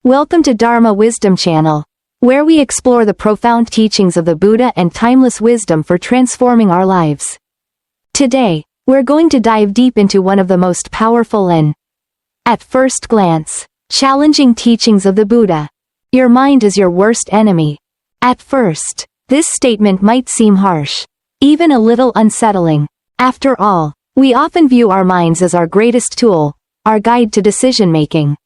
Welcome to Dharma Wisdom Channel, where we explore the profound teachings of the Buddha and timeless wisdom for transforming our lives. Today, we're going to dive deep into one of the most powerful and, at first glance, challenging teachings of the Buddha. Your mind is your worst enemy. At first, this statement might seem harsh, even a little unsettling. After all, we often view our minds as our greatest tool, our guide to decision-making,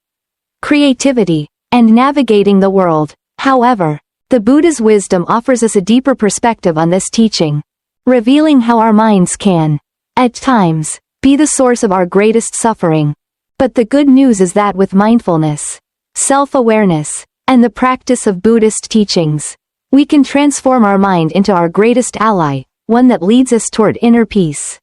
creativity, and navigating the world. However, the Buddha's wisdom offers us a deeper perspective on this teaching, revealing how our minds can, at times, be the source of our greatest suffering. But the good news is that with mindfulness, self-awareness, and the practice of Buddhist teachings, we can transform our mind into our greatest ally, one that leads us toward inner peace,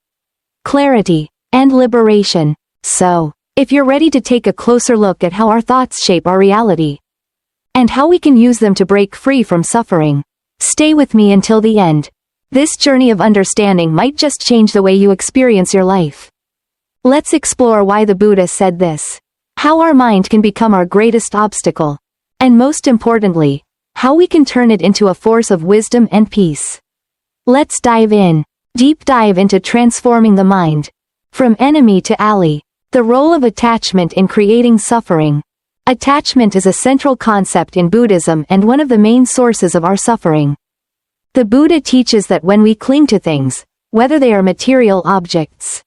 clarity, and liberation. So, if you're ready to take a closer look at how our thoughts shape our reality, and how we can use them to break free from suffering, stay with me until the end. This journey of understanding might just change the way you experience your life. Let's explore why the Buddha said this, how our mind can become our greatest obstacle, and most importantly, how we can turn it into a force of wisdom and peace. Let's dive in. Deep dive into transforming the mind. From enemy to ally. The role of attachment in creating suffering. Attachment is a central concept in Buddhism and one of the main sources of our suffering. The Buddha teaches that when we cling to things, whether they are material objects,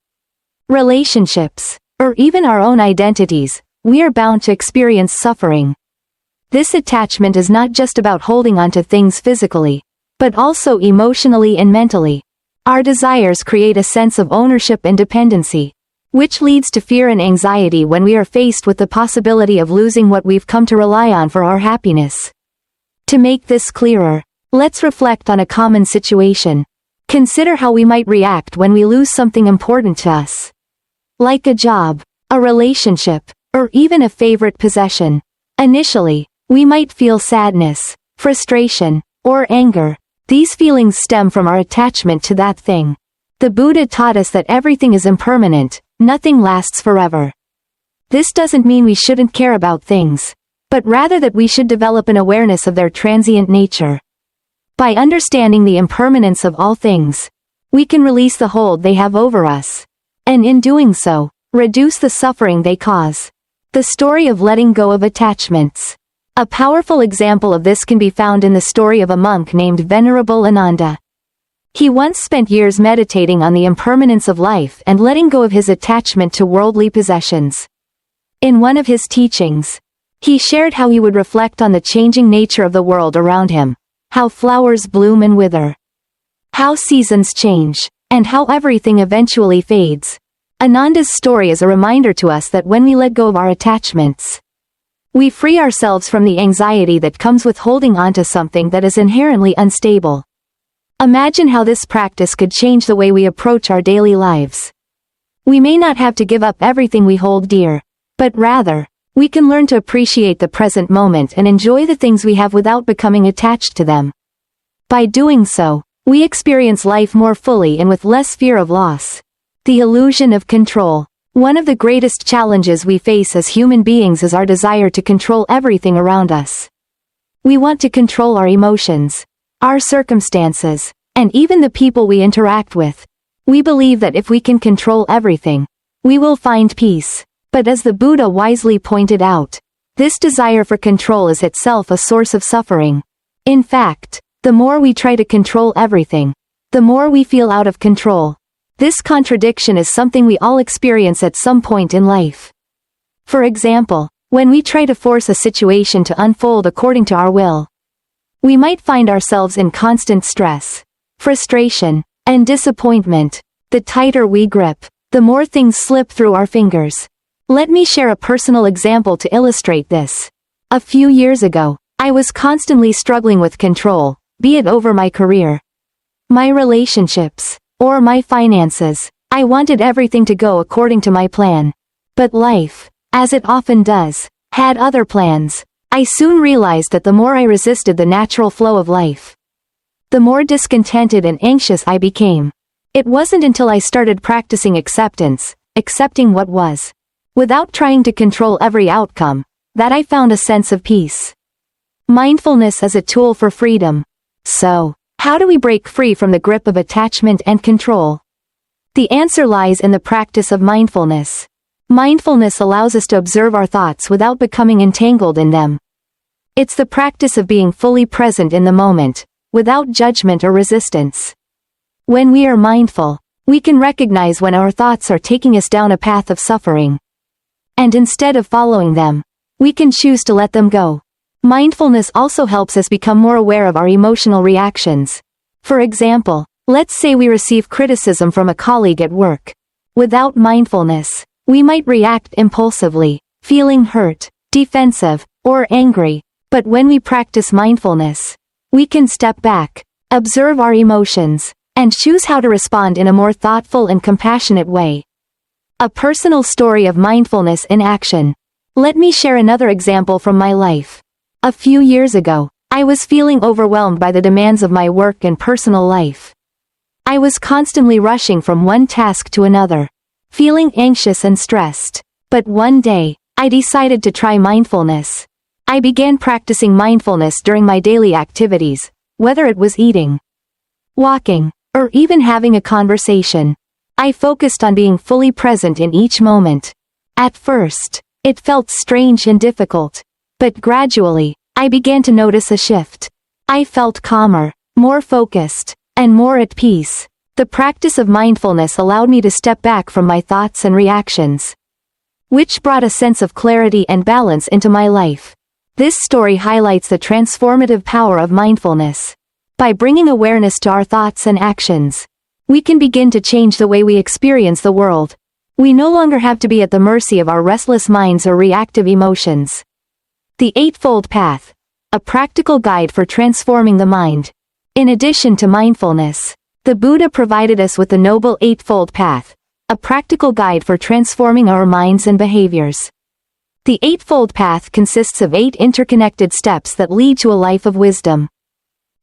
relationships, or even our own identities, we are bound to experience suffering. This attachment is not just about holding on to things physically, but also emotionally and mentally. Our desires create a sense of ownership and dependency, which leads to fear and anxiety when we are faced with the possibility of losing what we've come to rely on for our happiness. To make this clearer, let's reflect on a common situation. Consider how we might react when we lose something important to us, like a job, a relationship, or even a favorite possession. Initially, we might feel sadness, frustration, or anger. These feelings stem from our attachment to that thing. The Buddha taught us that everything is impermanent, nothing lasts forever. This doesn't mean we shouldn't care about things, but rather that we should develop an awareness of their transient nature. By understanding the impermanence of all things, we can release the hold they have over us, and in doing so, reduce the suffering they cause. The story of letting go of attachments. A powerful example of this can be found in the story of a monk named Venerable Ananda. He once spent years meditating on the impermanence of life and letting go of his attachment to worldly possessions. In one of his teachings, he shared how he would reflect on the changing nature of the world around him, how flowers bloom and wither, how seasons change, and how everything eventually fades. Ananda's story is a reminder to us that when we let go of our attachments, we free ourselves from the anxiety that comes with holding on to something that is inherently unstable. Imagine how this practice could change the way we approach our daily lives. We may not have to give up everything we hold dear, but rather, we can learn to appreciate the present moment and enjoy the things we have without becoming attached to them. By doing so, we experience life more fully and with less fear of loss. The illusion of control. One of the greatest challenges we face as human beings is our desire to control everything around us. We want to control our emotions, our circumstances, and even the people we interact with. We believe that if we can control everything, we will find peace. But as the Buddha wisely pointed out, this desire for control is itself a source of suffering. In fact, the more we try to control everything, the more we feel out of control. This contradiction is something we all experience at some point in life. For example, when we try to force a situation to unfold according to our will, we might find ourselves in constant stress, frustration, and disappointment. The tighter we grip, the more things slip through our fingers. Let me share a personal example to illustrate this. A few years ago, I was constantly struggling with control, be it over my career, my relationships, or my finances. I wanted everything to go according to my plan. But life, as it often does, had other plans. I soon realized that the more I resisted the natural flow of life, the more discontented and anxious I became. It wasn't until I started practicing acceptance, accepting what was, without trying to control every outcome, that I found a sense of peace. Mindfulness is a tool for freedom. So, how do we break free from the grip of attachment and control? The answer lies in the practice of mindfulness. Mindfulness allows us to observe our thoughts without becoming entangled in them. It's the practice of being fully present in the moment, without judgment or resistance. When we are mindful, we can recognize when our thoughts are taking us down a path of suffering. And instead of following them, we can choose to let them go. Mindfulness also helps us become more aware of our emotional reactions. For example, let's say we receive criticism from a colleague at work. Without mindfulness, we might react impulsively, feeling hurt, defensive, or angry. But when we practice mindfulness, we can step back, observe our emotions, and choose how to respond in a more thoughtful and compassionate way. A personal story of mindfulness in action. Let me share another example from my life. A few years ago, I was feeling overwhelmed by the demands of my work and personal life. I was constantly rushing from one task to another, feeling anxious and stressed. But one day, I decided to try mindfulness. I began practicing mindfulness during my daily activities, whether it was eating, walking, or even having a conversation. I focused on being fully present in each moment. At first, it felt strange and difficult, but gradually, I began to notice a shift. I felt calmer, more focused, and more at peace. The practice of mindfulness allowed me to step back from my thoughts and reactions, which brought a sense of clarity and balance into my life. This story highlights the transformative power of mindfulness. By bringing awareness to our thoughts and actions, we can begin to change the way we experience the world. We no longer have to be at the mercy of our restless minds or reactive emotions. The Eightfold Path, a practical guide for transforming the mind. In addition to mindfulness, the Buddha provided us with the Noble Eightfold Path, a practical guide for transforming our minds and behaviors. The Eightfold Path consists of 8 interconnected steps that lead to a life of wisdom,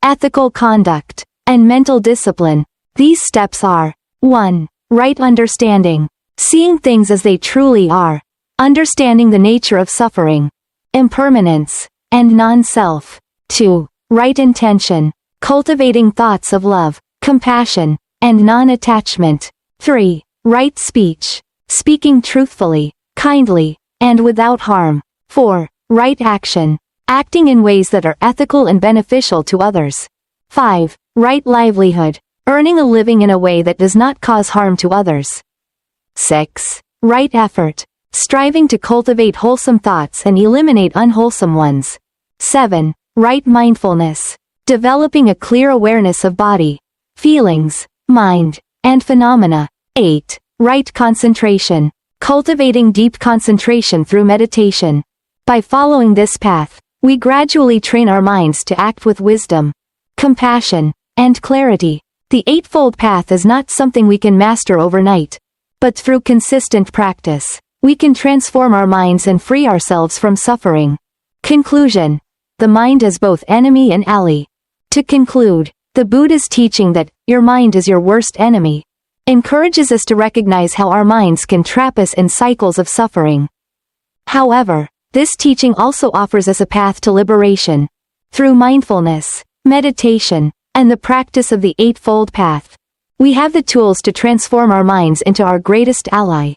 ethical conduct, and mental discipline. These steps are: 1. Right understanding, seeing things as they truly are, understanding the nature of suffering, impermanence, and non-self. 2. Right intention, cultivating thoughts of love, compassion, and non-attachment. 3. Right speech, speaking truthfully, kindly, and without harm. 4. Right action, acting in ways that are ethical and beneficial to others. 5. Right livelihood, earning a living in a way that does not cause harm to others. 6. Right effort, striving to cultivate wholesome thoughts and eliminate unwholesome ones. 7. Right mindfulness, developing a clear awareness of body, feelings, mind, and phenomena. 8. Right concentration, cultivating deep concentration through meditation. By following this path, we gradually train our minds to act with wisdom, compassion, and clarity. The Eightfold Path is not something we can master overnight, but through consistent practice, we can transform our minds and free ourselves from suffering. Conclusion: the mind is both enemy and ally. To conclude, the Buddha's teaching that your mind is your worst enemy encourages us to recognize how our minds can trap us in cycles of suffering. However, this teaching also offers us a path to liberation. Through mindfulness, meditation, and the practice of the Eightfold Path, we have the tools to transform our minds into our greatest ally.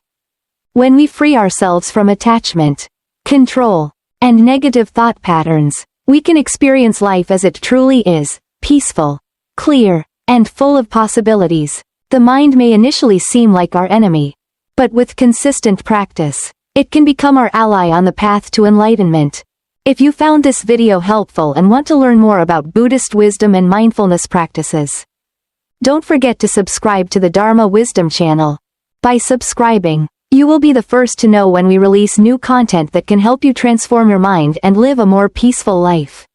When we free ourselves from attachment, control, and negative thought patterns, we can experience life as it truly is: peaceful, clear, and full of possibilities. The mind may initially seem like our enemy, but with consistent practice, it can become our ally on the path to enlightenment. If you found this video helpful and want to learn more about Buddhist wisdom and mindfulness practices, don't forget to subscribe to the Dharma Wisdom Channel. By subscribing, you will be the first to know when we release new content that can help you transform your mind and live a more peaceful life.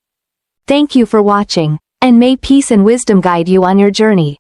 Thank you for watching, and may peace and wisdom guide you on your journey.